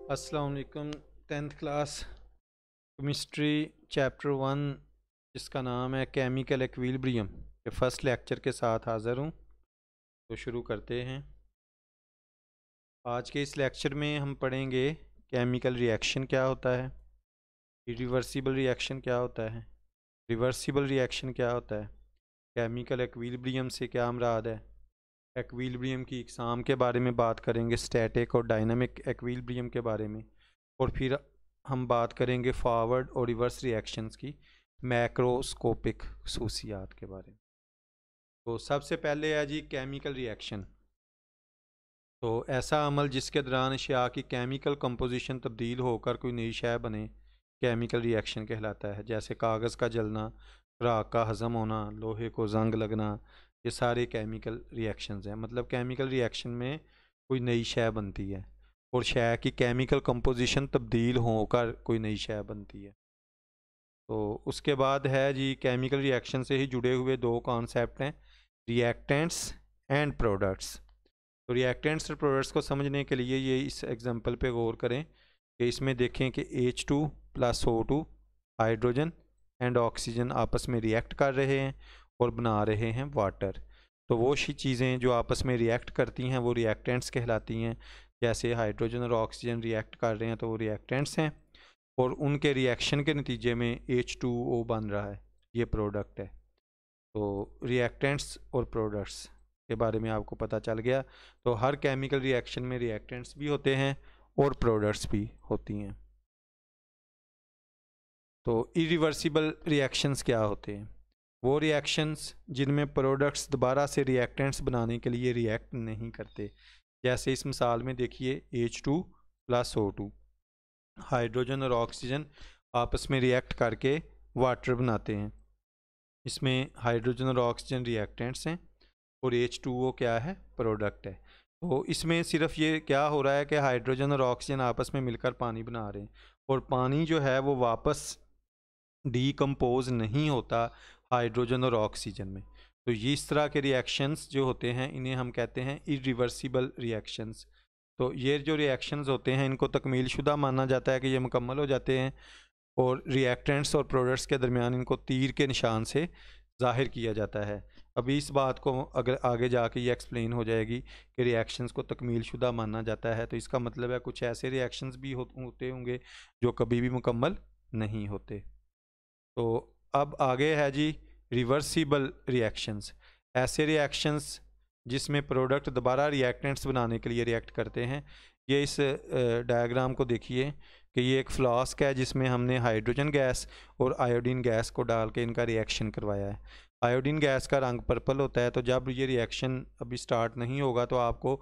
अस्सलाम वालेकुम। 10th class chemistry chapter 1 जिसका नाम है केमिकल एक्विलिब्रियम के फर्स्ट लेक्चर के साथ हाज़िर हूँ। तो शुरू करते हैं। आज के इस लेक्चर में हम पढ़ेंगे केमिकल रिएक्शन क्या होता है, इरिवर्सिबल रिएक्शन क्या होता है, रिवर्सिबल रिएक्शन क्या होता है, केमिकल एक्विलिब्रियम से क्या मुराद है, एक्विलिब्रियम की इकसाम के बारे में बात करेंगे, स्टैटिक और डायनामिक एक्विलिब्रियम के बारे में, और फिर हम बात करेंगे फॉरवर्ड और रिवर्स रिएक्शंस की मैक्रोस्कोपिक खसूसियात के बारे में। तो सबसे पहले है जी केमिकल रिएक्शन। तो ऐसा अमल जिसके दौरान अशिया की केमिकल कंपोजिशन तब्दील होकर कोई नई शय बने केमिकल रिएक्शन कहलाता है। जैसे कागज़ का जलना, खुराक का हज़म होना, लोहे को जंग लगना, ये सारे केमिकल रिएक्शंस हैं। मतलब केमिकल रिएक्शन में कोई नई शय बनती है और शय की केमिकल कंपोजिशन तब्दील होकर कोई नई शय बनती है। तो उसके बाद है जी केमिकल रिएक्शन से ही जुड़े हुए दो कॉन्सेप्ट हैं, रिएक्टेंट्स एंड प्रोडक्ट्स। तो रिएक्टेंट्स और प्रोडक्ट्स को समझने के लिए ये इस एग्जांपल पे गौर करें कि इसमें देखें कि H2 plus O2 hydrogen and oxygen आपस में रिएक्ट कर रहे हैं और बना रहे हैं वाटर। तो वो चीज़ें जो आपस में रिएक्ट करती हैं वो रिएक्टेंट्स कहलाती हैं। जैसे हाइड्रोजन और ऑक्सीजन रिएक्ट कर रहे हैं तो वो रिएक्टेंट्स हैं, और उनके रिएक्शन के नतीजे में H2O बन रहा है, ये प्रोडक्ट है। तो रिएक्टेंट्स और प्रोडक्ट्स के बारे में आपको पता चल गया। तो हर केमिकल रिएक्शन में रिएक्टेंट्स भी होते हैं और प्रोडक्ट्स भी होती हैं। तो इरिवर्सिबल रिएक्शंस क्या होते हैं? वो रिएक्शंस जिनमें प्रोडक्ट्स दोबारा से रिएक्टेंट्स बनाने के लिए रिएक्ट नहीं करते। जैसे इस मिसाल में देखिए H2 प्लस O2 हाइड्रोजन और ऑक्सीजन आपस में रिएक्ट करके वाटर बनाते हैं। इसमें हाइड्रोजन और ऑक्सीजन रिएक्टेंट्स हैं और H2O क्या है, प्रोडक्ट है। तो इसमें सिर्फ ये क्या हो रहा है कि हाइड्रोजन और ऑक्सीजन आपस में मिलकर पानी बना रहे हैं, और पानी जो है वो वापस डीकम्पोज नहीं होता हाइड्रोजन और ऑक्सीजन में। तो ये इस तरह के रिएक्शंस जो होते हैं इन्हें हम कहते हैं इरिवर्सिबल रिएक्शंस। तो ये जो रिएक्शंस होते हैं इनको तकमील शुदा माना जाता है कि ये मुकम्मल हो जाते हैं, और रिएक्टेंट्स और प्रोडक्ट्स के दरमियान इनको तीर के निशान से ज़ाहिर किया जाता है। अभी इस बात को अगर आगे जाके ये एक्सप्लेन हो जाएगी कि रिएक्शंस को तकमील शुदा माना जाता है, तो इसका मतलब है कुछ ऐसे रिएक्शंस भी होते होंगे जो कभी भी मुकम्मल नहीं होते। तो अब आगे है जी रिवर्सिबल रिएक्शंस। ऐसे रिएक्शंस जिसमें प्रोडक्ट दोबारा रिएक्टेंट्स बनाने के लिए रिएक्ट करते हैं। ये इस डायग्राम को देखिए कि ये एक फ्लास्क है जिसमें हमने हाइड्रोजन गैस और आयोडीन गैस को डाल के इनका रिएक्शन करवाया है। आयोडीन गैस का रंग पर्पल होता है, तो जब ये रिएक्शन अभी स्टार्ट नहीं होगा तो आपको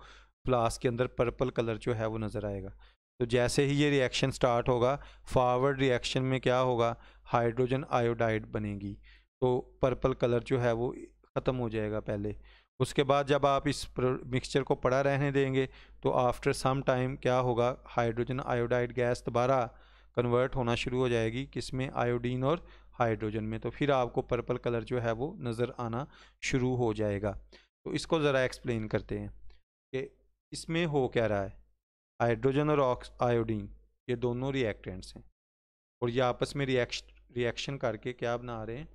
फ्लास्क के अंदर पर्पल कलर जो है वो नज़र आएगा। तो जैसे ही ये रिएक्शन स्टार्ट होगा, फॉरवर्ड रिएक्शन में क्या होगा, हाइड्रोजन आयोडाइड बनेगी, तो पर्पल कलर जो है वो ख़त्म हो जाएगा पहले। उसके बाद जब आप इस मिक्सचर को पड़ा रहने देंगे तो आफ्टर सम टाइम क्या होगा, हाइड्रोजन आयोडाइड गैस दोबारा कन्वर्ट होना शुरू हो जाएगी किसमें, आयोडीन और हाइड्रोजन में। तो फिर आपको पर्पल कलर जो है वो नज़र आना शुरू हो जाएगा। तो इसको ज़रा एक्सप्लेन करते हैं कि इसमें हो क्या रहा है। हाइड्रोजन और आयोडीन ये दोनों रिएक्टेंट्स हैं, और ये आपस में रिएक्शन करके क्या बना रहे हैं,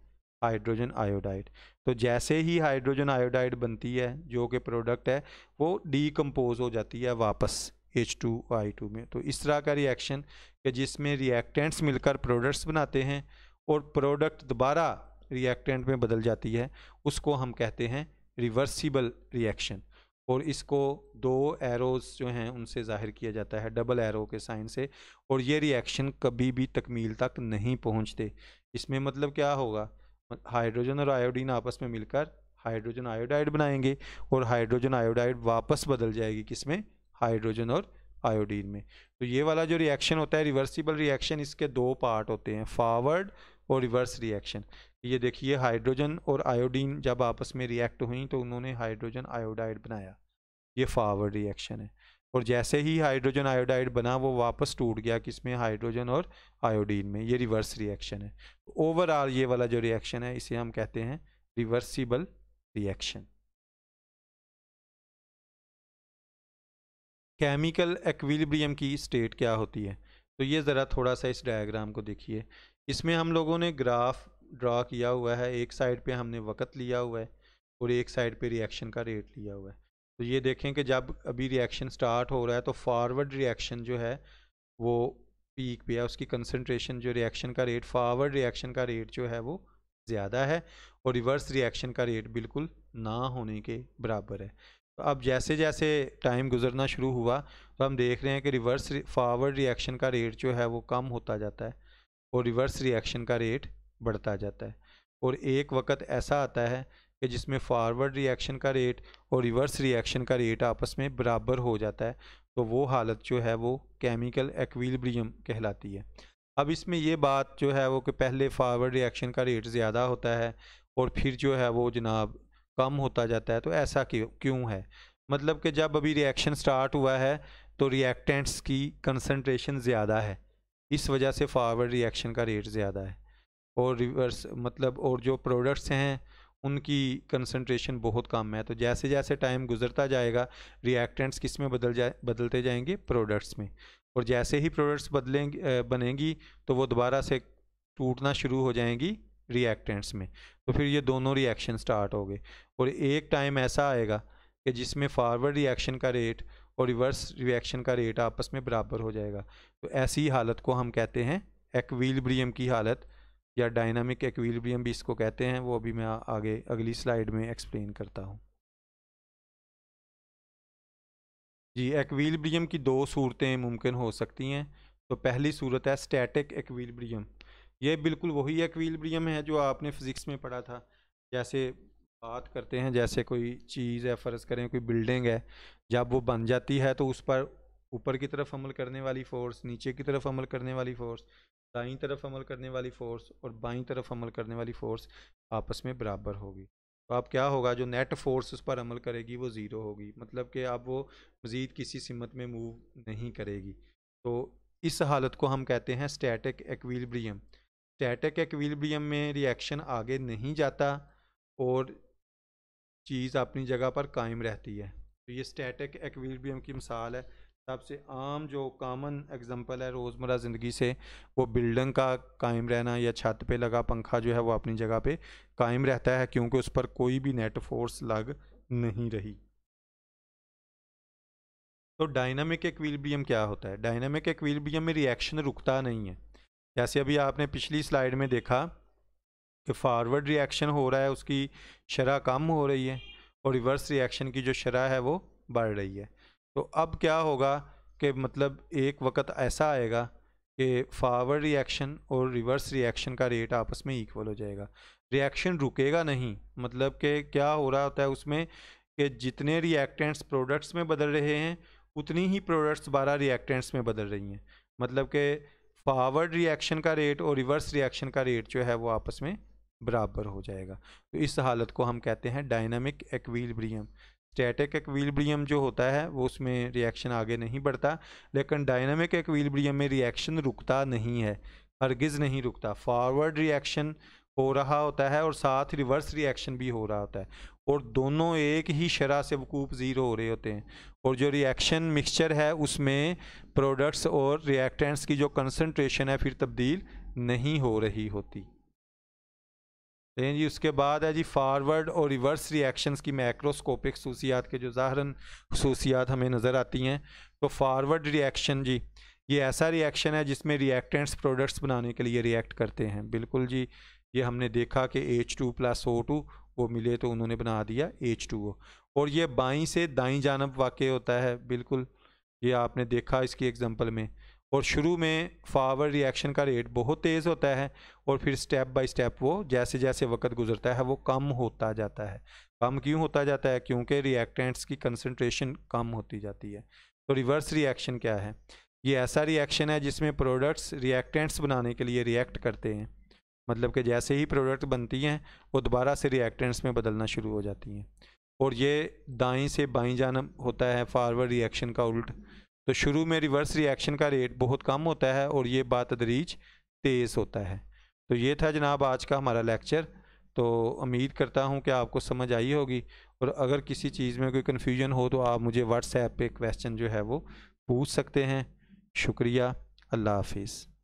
हाइड्रोजन आयोडाइड। तो जैसे ही हाइड्रोजन आयोडाइड बनती है जो कि प्रोडक्ट है, वो डीकम्पोज हो जाती है वापस H2O में। तो इस तरह का रिएक्शन कि जिसमें रिएक्टेंट्स मिलकर प्रोडक्ट्स बनाते हैं और प्रोडक्ट दोबारा रिएक्टेंट में बदल जाती है, उसको हम कहते हैं रिवर्सिबल रिएक्शन। और इसको दो एरोज जो हैं उनसे ज़ाहिर किया जाता है, डबल एरो के साइन से। और ये रिएक्शन कभी भी तकमील तक नहीं पहुंचते। इसमें मतलब क्या होगा, हाइड्रोजन और आयोडीन आपस में मिलकर हाइड्रोजन आयोडाइड बनाएंगे, और हाइड्रोजन आयोडाइड वापस बदल जाएगी किसमें, हाइड्रोजन और आयोडीन में। तो ये वाला जो रिएक्शन होता है रिवर्सिबल रिएक्शन, इसके दो पार्ट होते हैं, फॉरवर्ड और रिवर्स रिएक्शन। ये देखिए हाइड्रोजन और आयोडीन जब आपस में रिएक्ट हुई तो उन्होंने हाइड्रोजन आयोडाइड बनाया, ये फॉरवर्ड रिएक्शन है। और जैसे ही हाइड्रोजन आयोडाइड बना वो वापस टूट गया किसमें, हाइड्रोजन और आयोडीन में, ये रिवर्स रिएक्शन है। ओवरऑल ये वाला जो रिएक्शन है इसे हम कहते हैं रिवर्सिबल रिएक्शन। केमिकल एक्विलिब्रियम की स्टेट क्या होती है। तो ये ज़रा थोड़ा सा इस डायग्राम को देखिए। इसमें हम लोगों ने ग्राफ ड्रा किया हुआ है, एक साइड पे हमने वक़्त लिया हुआ है और एक साइड पे रिएक्शन का रेट लिया हुआ है। तो ये देखें कि जब अभी रिएक्शन स्टार्ट हो रहा है तो फॉरवर्ड रिएक्शन जो है वो पीक पे है, उसकी कंसंट्रेशन जो रिएक्शन का रेट, फॉरवर्ड रिएक्शन का रेट जो है वो ज़्यादा है और रिवर्स रिएक्शन का रेट बिल्कुल ना होने के बराबर है। तो अब जैसे जैसे टाइम गुजरना शुरू हुआ तो हम देख रहे हैं कि रिवर्स फॉरवर्ड रिएक्शन का रेट जो है वो कम होता जाता है और रिवर्स रिएक्शन का रेट बढ़ता जाता है। और एक वक्त ऐसा आता है कि जिसमें फॉरवर्ड रिएक्शन का रेट और रिवर्स रिएक्शन का रेट आपस में बराबर हो जाता है, तो वो हालत जो है वो केमिकल एक्विलिब्रियम कहलाती है। अब इसमें ये बात जो है वो कि पहले फॉरवर्ड रिएक्शन का रेट ज़्यादा होता है और फिर जो है वो जनाब कम होता जाता है, तो ऐसा क्यों है? मतलब कि जब अभी रिएक्शन स्टार्ट हुआ है तो रिएक्टेंट्स की कंसंट्रेशन ज़्यादा है, इस वजह से फॉरवर्ड रिएक्शन का रेट ज़्यादा है। और रिवर्स मतलब और जो प्रोडक्ट्स हैं उनकी कंसंट्रेशन बहुत कम है। तो जैसे जैसे टाइम गुजरता जाएगा रिएक्टेंट्स किस में बदलते जाएंगे? प्रोडक्ट्स में। और जैसे ही प्रोडक्ट्स बनेंगी तो वो दोबारा से टूटना शुरू हो जाएंगी रिएक्टेंट्स में। तो फिर ये दोनों रिएक्शन स्टार्ट हो गए और एक टाइम ऐसा आएगा कि जिसमें फॉरवर्ड रिएक्शन का रेट और रिवर्स रिएक्शन का रेट आपस में बराबर हो जाएगा। तो ऐसी हालत को हम कहते हैं एक्विलिब्रियम की हालत, या डायनामिक एक्विलिब्रियम भी इसको कहते हैं। वो अभी मैं आगे अगली स्लाइड में एक्सप्लेन करता हूँ। जी, एक्विलिब्रियम की दो सूरतें मुमकिन हो सकती हैं। तो पहली सूरत है स्टैटिक एक्विलिब्रियम। ये बिल्कुल वही एक्विलिब्रियम है जो आपने फिज़िक्स में पढ़ा था। जैसे बात करते हैं, जैसे कोई चीज़ है, फ़र्ज़ करें कोई बिल्डिंग है, जब वो बन जाती है तो उस पर ऊपर की तरफ अमल करने वाली फ़ोर्स, नीचे की तरफ अमल करने वाली फ़ोर्स, दाईं तरफ अमल करने वाली फ़ोर्स और बाईं तरफ अमल करने वाली फ़ोर्स आपस में बराबर होगी। तो अब क्या होगा, जो नेट फोर्स उस पर अमल करेगी वो ज़ीरो होगी, मतलब कि अब वो मज़ीद किसी सिमत में मूव नहीं करेगी। तो इस हालत को हम कहते हैं स्टैटिक एक्विलिब्रियम। स्टैटिक एक्विलिब्रियम में रिएक्शन आगे नहीं जाता और चीज़ अपनी जगह पर कायम रहती है। तो ये स्टैटिक एक्विलिब्रियम की मिसाल है। सबसे आम जो कॉमन एग्जांपल है रोज़मर्रा ज़िंदगी से, वो बिल्डिंग का कायम रहना या छत पे लगा पंखा जो है वो अपनी जगह पे कायम रहता है क्योंकि उस पर कोई भी नेट फोर्स लग नहीं रही। तो डायनामिक एक्विलिब्रियम क्या होता है? डायनामिक एक्विलिब्रियम में रिएक्शन रुकता नहीं है। जैसे अभी आपने पिछली स्लाइड में देखा कि फॉरवर्ड रिएक्शन हो रहा है, उसकी शरह कम हो रही है और रिवर्स रिएक्शन की जो शरह है वो बढ़ रही है। तो अब क्या होगा कि मतलब एक वक्त ऐसा आएगा कि फॉरवर्ड रिएक्शन और रिवर्स रिएक्शन का रेट आपस में इक्वल हो जाएगा, रिएक्शन रुकेगा नहीं। मतलब कि क्या हो रहा होता है उसमें कि जितने रिएक्टेंट्स प्रोडक्ट्स में बदल रहे हैं उतनी ही प्रोडक्ट्स दोबारा रिएक्टेंट्स में बदल रही हैं। मतलब कि फॉरवर्ड रिएक्शन का रेट और रिवर्स रिएक्शन का रेट जो है वो आपस में बराबर हो जाएगा। तो इस हालत को हम कहते हैं डायनामिक एक्विलिब्रियम। स्टैटिक एक्विलिब्रियम जो होता है वो उसमें रिएक्शन आगे नहीं बढ़ता, लेकिन डायनामिक एक्विलिब्रियम में रिएक्शन रुकता नहीं है, हरगिज़ नहीं रुकता। फॉरवर्ड रिएक्शन हो रहा होता है और साथ रिवर्स रिएक्शन भी हो रहा होता है और दोनों एक ही शरह से वकूफ़ ज़ीरो हो रहे होते हैं। और जो रिएक्शन मिक्सचर है उसमें प्रोडक्ट्स और रिएक्टेंट्स की जो कंसंट्रेशन है फिर तब्दील नहीं हो रही होती। लेकिन जी उसके बाद है जी फॉरवर्ड और रिवर्स रिएक्शंस की मैक्रोस्कोपिक खसूसियात के जो ज़ाहरन खसूसियात हमें नज़र आती हैं। तो फॉरवर्ड रिएक्शन जी ये ऐसा रिएक्शन है जिसमें रिएक्टेंट्स प्रोडक्ट्स बनाने के लिए रिएक्ट करते हैं। बिल्कुल जी, ये हमने देखा कि H2 + O2 वो मिले तो उन्होंने बना दिया H2O। और ये बाईं से दाईं जानब वाक़ होता है, बिल्कुल ये आपने देखा इसकी एग्जांपल में। और शुरू में फॉरवर्ड रिएक्शन का रेट बहुत तेज़ होता है और फिर स्टेप बाय स्टेप वो जैसे जैसे वक्त गुजरता है वो कम होता जाता है। कम क्यों होता जाता है? क्योंकि रिएक्टेंट्स की कंसंट्रेशन कम होती जाती है। तो रिवर्स रिएक्शन क्या है? ये ऐसा रिएक्शन है जिसमें प्रोडक्ट्स रिएक्टेंट्स बनाने के लिए रिएक्ट करते हैं। मतलब कि जैसे ही प्रोडक्ट बनती हैं वो दोबारा से रिएक्टेंट्स में बदलना शुरू हो जाती हैं। और ये दाईं से बाईं जानब होता है फॉरवर्ड रिएक्शन का उल्ट। तो शुरू में रिवर्स रिएक्शन का रेट बहुत कम होता है और ये बातदरीज तेज़ होता है। तो ये था जनाब आज का हमारा लेक्चर। तो उम्मीद करता हूँ कि आपको समझ आई होगी और अगर किसी चीज़ में कोई कन्फ्यूजन हो तो आप मुझे व्हाट्सएप पे क्वेश्चन जो है वो पूछ सकते हैं। शुक्रिया, अल्लाह हाफिज़।